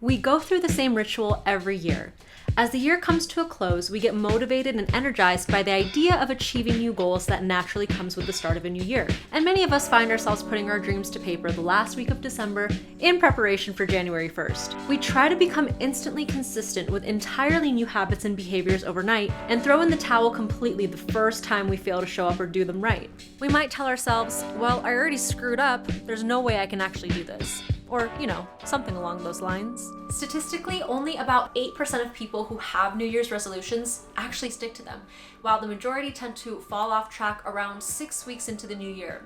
We go through the same ritual every year. As the year comes to a close, we get motivated and energized by the idea of achieving new goals that naturally comes with the start of a new year. And many of us find ourselves putting our dreams to paper the last week of December in preparation for January 1st. We try to become instantly consistent with entirely new habits and behaviors overnight and throw in the towel completely the first time we fail to show up or do them right. We might tell ourselves, well, I already screwed up, there's no way I can actually do this. Or, something along those lines. Statistically, only about 8% of people who have New Year's resolutions actually stick to them, while the majority tend to fall off track around 6 weeks into the new year,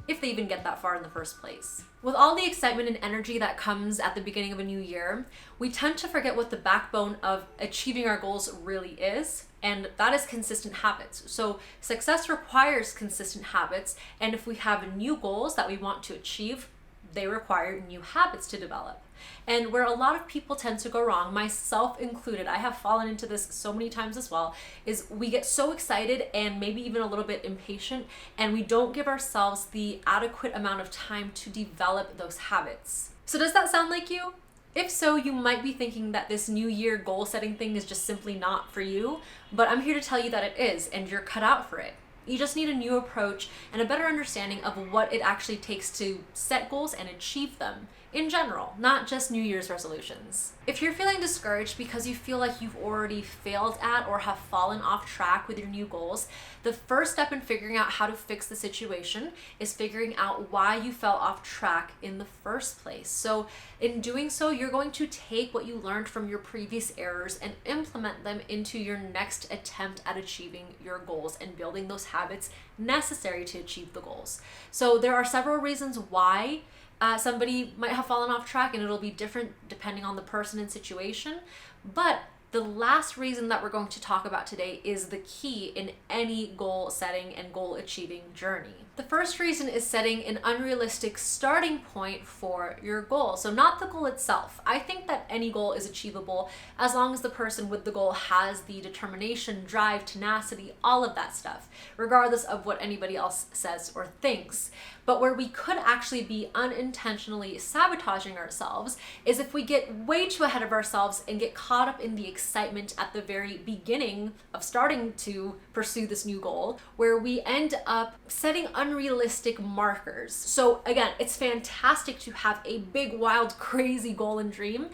if they even get that far in the first place. With all the excitement and energy that comes at the beginning of a new year, we tend to forget what the backbone of achieving our goals really is, and that is consistent habits. So success requires consistent habits, and if we have new goals that we want to achieve, they require new habits to develop. And where a lot of people tend to go wrong, myself included, I have fallen into this so many times as well, is we get so excited and maybe even a little bit impatient, and we don't give ourselves the adequate amount of time to develop those habits. So does that sound like you? If so, you might be thinking that this new year goal setting thing is just simply not for you, but I'm here to tell you that it is, and you're cut out for it. You just need a new approach and a better understanding of what it actually takes to set goals and achieve them in general, not just New Year's resolutions. If you're feeling discouraged because you feel like you've already failed at or have fallen off track with your new goals, the first step in figuring out how to fix the situation is figuring out why you fell off track in the first place. So in doing so, you're going to take what you learned from your previous errors and implement them into your next attempt at achieving your goals and building those habits necessary to achieve the goals. So there are several reasons why somebody might have fallen off track, and it'll be different depending on the person and situation. But the last reason that we're going to talk about today is the key in any goal setting and goal achieving journey. The first reason is setting an unrealistic starting point for your goal. So not the goal itself. I think that any goal is achievable as long as the person with the goal has the determination, drive, tenacity, all of that stuff, regardless of what anybody else says or thinks. But where we could actually be unintentionally sabotaging ourselves is if we get way too ahead of ourselves and get caught up in the excitement at the very beginning of starting to pursue this new goal, where we end up setting unrealistic markers. So again, it's fantastic to have a big, wild, crazy goal and dream,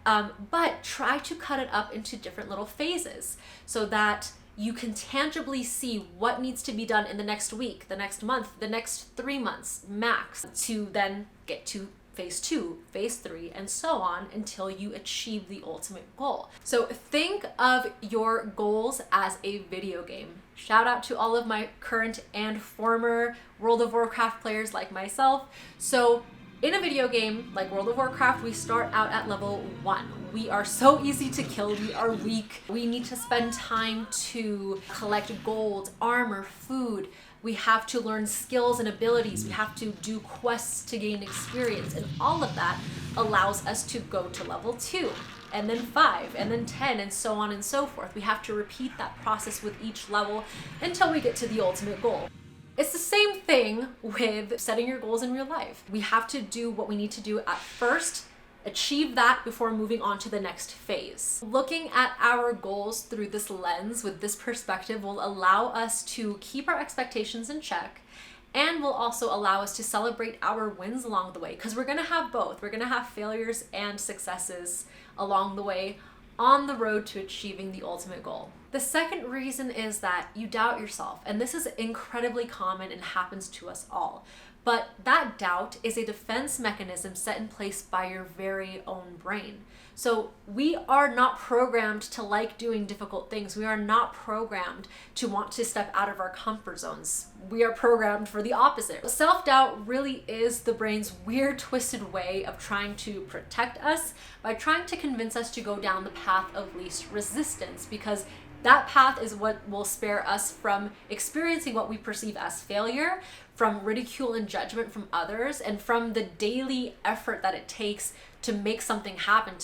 but try to cut it up into different little phases so that you can tangibly see what needs to be done in the next week, the next month, the next 3 months max, to then get to phase 2, phase 3, and so on until you achieve the ultimate goal. So think of your goals as a video game. Shout out to all of my current and former World of Warcraft players like myself. So in a video game like World of Warcraft, we start out at level 1. We are so easy to kill, we are weak. We need to spend time to collect gold, armor, food. We have to learn skills and abilities. We have to do quests to gain experience. And all of that allows us to go to level 2, and then 5, and then 10, and so on and so forth. We have to repeat that process with each level until we get to the ultimate goal. It's the same thing with setting your goals in real life. We have to do what we need to do at first, achieve that before moving on to the next phase. Looking at our goals through this lens, with this perspective, will allow us to keep our expectations in check, and will also allow us to celebrate our wins along the way, because we're gonna have both. We're gonna have failures and successes along the way on the road to achieving the ultimate goal. The second reason is that you doubt yourself, and this is incredibly common and happens to us all. But that doubt is a defense mechanism set in place by your very own brain. So we are not programmed to like doing difficult things. We are not programmed to want to step out of our comfort zones. We are programmed for the opposite. Self-doubt really is the brain's weird, twisted way of trying to protect us by trying to convince us to go down the path of least resistance, because that path is what will spare us from experiencing what we perceive as failure, from ridicule and judgment from others, and from the daily effort that it takes to make something happen,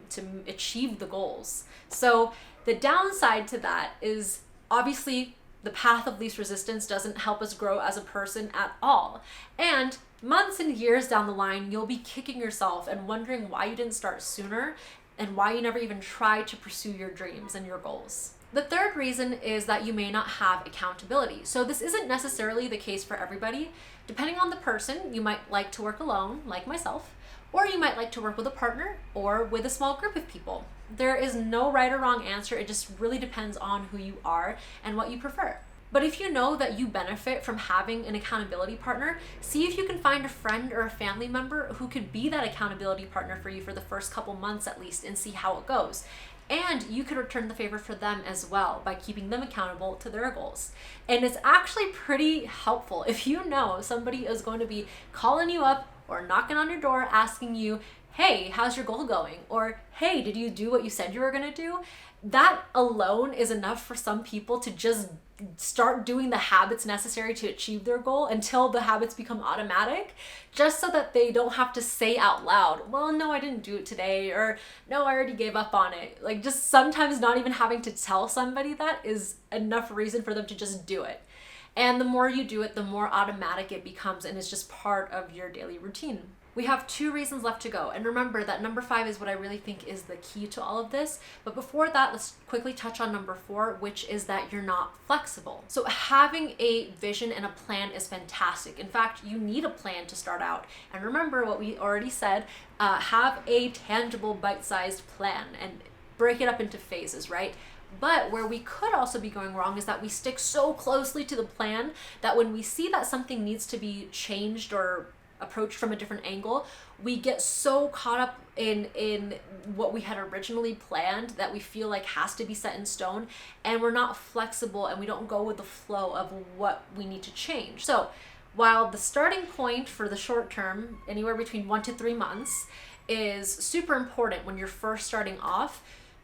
to achieve the goals. So the downside to that is obviously the path of least resistance doesn't help us grow as a person at all. And Months and years down the line, you'll be kicking yourself and wondering why you didn't start sooner and why you never even tried to pursue your dreams and your goals. The third reason is that you may not have accountability. So this isn't necessarily the case for everybody. Depending on the person, you might like to work alone, like myself, or you might like to work with a partner or with a small group of people. There is no right or wrong answer. It just really depends on who you are and what you prefer. But if you know that you benefit from having an accountability partner, see if you can find a friend or a family member who could be that accountability partner for you for the first couple months at least, and see how it goes. And you could return the favor for them as well by keeping them accountable to their goals. And it's actually pretty helpful if you know somebody is going to be calling you up or knocking on your door asking you, hey, how's your goal going? Or, hey, did you do what you said you were gonna do? That alone is enough for some people to just start doing the habits necessary to achieve their goal until the habits become automatic, just so that they don't have to say out loud, well, no, I didn't do it today, or no, I already gave up on it. Like, just sometimes not even having to tell somebody that is enough reason for them to just do it. And the more you do it, the more automatic it becomes, and it's just part of your daily routine. We have 2 reasons left to go. And remember that number 5 is what I really think is the key to all of this. But before that, let's quickly touch on number 4, which is that you're not flexible. So having a vision and a plan is fantastic. In fact, you need a plan to start out. And remember what we already said, have a tangible bite-sized plan and break it up into phases, right? But where we could also be going wrong is that we stick so closely to the plan that when we see that something needs to be changed or approached from a different angle, we get so caught up in what we had originally planned that we feel like has to be set in stone, and we're not flexible and we don't go with the flow of what we need to change. So while the starting point for the short term, anywhere between 1 to 3 months, is super important when you're first starting off,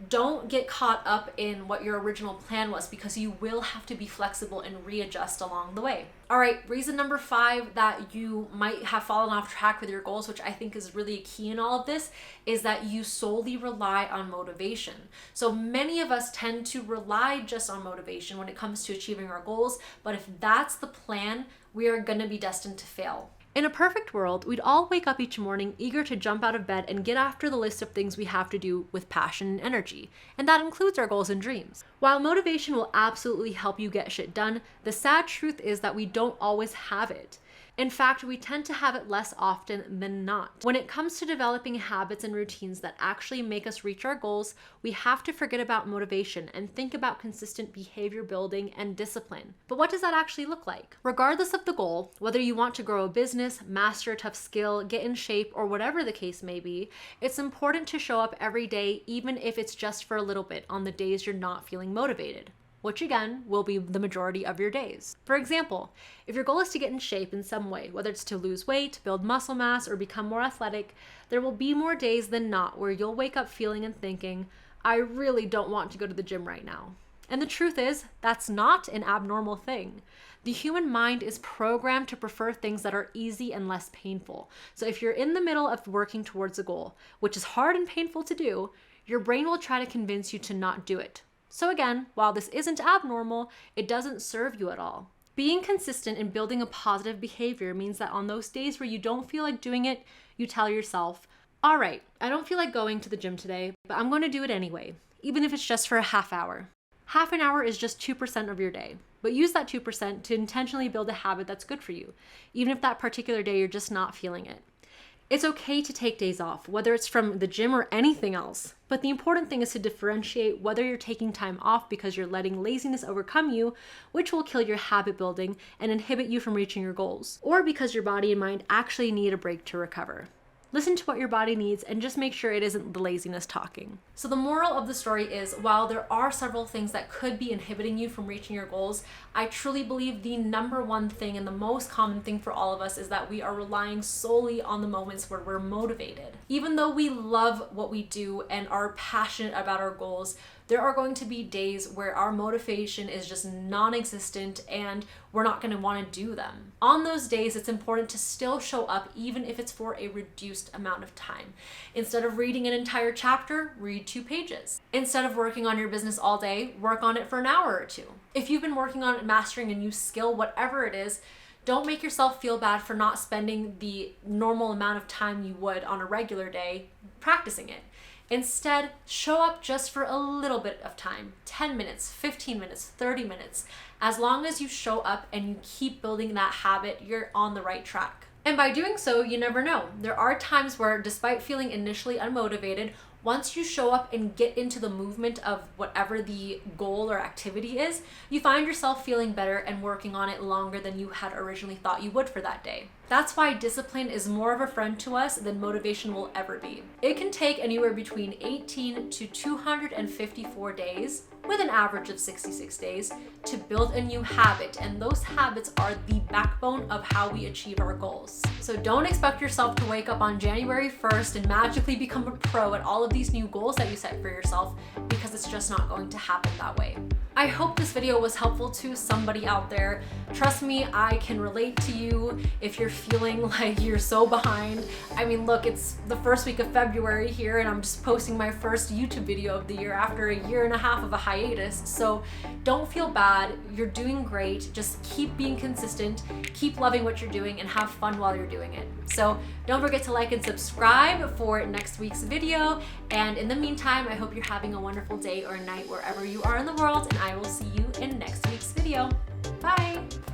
don't get caught up in what your original plan was, because you will have to be flexible and readjust along the way. All right, reason number 5 that you might have fallen off track with your goals, which I think is really key in all of this, is that you solely rely on motivation. So many of us tend to rely just on motivation when it comes to achieving our goals, but if that's the plan, we are going to be destined to fail. In a perfect world, we'd all wake up each morning eager to jump out of bed and get after the list of things we have to do with passion and energy, and that includes our goals and dreams. While motivation will absolutely help you get shit done, the sad truth is that we don't always have it. In fact, we tend to have it less often than not. When it comes to developing habits and routines that actually make us reach our goals, we have to forget about motivation and think about consistent behavior building and discipline. But what does that actually look like? Regardless of the goal, whether you want to grow a business, master a tough skill, get in shape, or whatever the case may be, it's important to show up every day, even if it's just for a little bit on the days you're not feeling motivated, which again will be the majority of your days. For example, if your goal is to get in shape in some way, whether it's to lose weight, build muscle mass, or become more athletic, there will be more days than not where you'll wake up feeling and thinking, I really don't want to go to the gym right now. And the truth is, that's not an abnormal thing. The human mind is programmed to prefer things that are easy and less painful. So if you're in the middle of working towards a goal, which is hard and painful to do, your brain will try to convince you to not do it. So again, while this isn't abnormal, it doesn't serve you at all. Being consistent in building a positive behavior means that on those days where you don't feel like doing it, you tell yourself, all right, I don't feel like going to the gym today, but I'm going to do it anyway, even if it's just for a half hour. Half an hour is just 2% of your day, but use that 2% to intentionally build a habit that's good for you, even if that particular day you're just not feeling it. It's okay to take days off, whether it's from the gym or anything else. But the important thing is to differentiate whether you're taking time off because you're letting laziness overcome you, which will kill your habit building and inhibit you from reaching your goals, or because your body and mind actually need a break to recover. Listen to what your body needs and just make sure it isn't the laziness talking. So the moral of the story is, while there are several things that could be inhibiting you from reaching your goals, I truly believe the number one thing and the most common thing for all of us is that we are relying solely on the moments where we're motivated. Even though we love what we do and are passionate about our goals, there are going to be days where our motivation is just non-existent and we're not going to want to do them. On those days, it's important to still show up even if it's for a reduced amount of time. Instead of reading an entire chapter, read 2 pages. Instead of working on your business all day, work on it for an hour or 2. If you've been working on mastering a new skill, whatever it is, Don't make yourself feel bad for not spending the normal amount of time you would on a regular day practicing it. Instead, show up just for a little bit of time, 10 minutes, 15 minutes, 30 minutes. As long as you show up and you keep building that habit, you're on the right track. And by doing so, you never know. There are times where, despite feeling initially unmotivated, once you show up and get into the movement of whatever the goal or activity is, you find yourself feeling better and working on it longer than you had originally thought you would for that day. That's why discipline is more of a friend to us than motivation will ever be. It can take anywhere between 18 to 254 days, with an average of 66 days, to build a new habit, and those habits are the backbone of how we achieve our goals. So don't expect yourself to wake up on January 1st and magically become a pro at all of these new goals that you set for yourself, because it's just not going to happen that way. I hope this video was helpful to somebody out there. Trust me, I can relate to you if you're feeling like you're so behind. I mean, look, it's the first week of February here and I'm just posting my first YouTube video of the year after a year and a half of a hiatus. So don't feel bad, you're doing great. Just keep being consistent, keep loving what you're doing, and have fun while you're doing it. So don't forget to like and subscribe for next week's video. And in the meantime, I hope you're having a wonderful day or night wherever you are in the world, and I will see you in next week's video. Bye!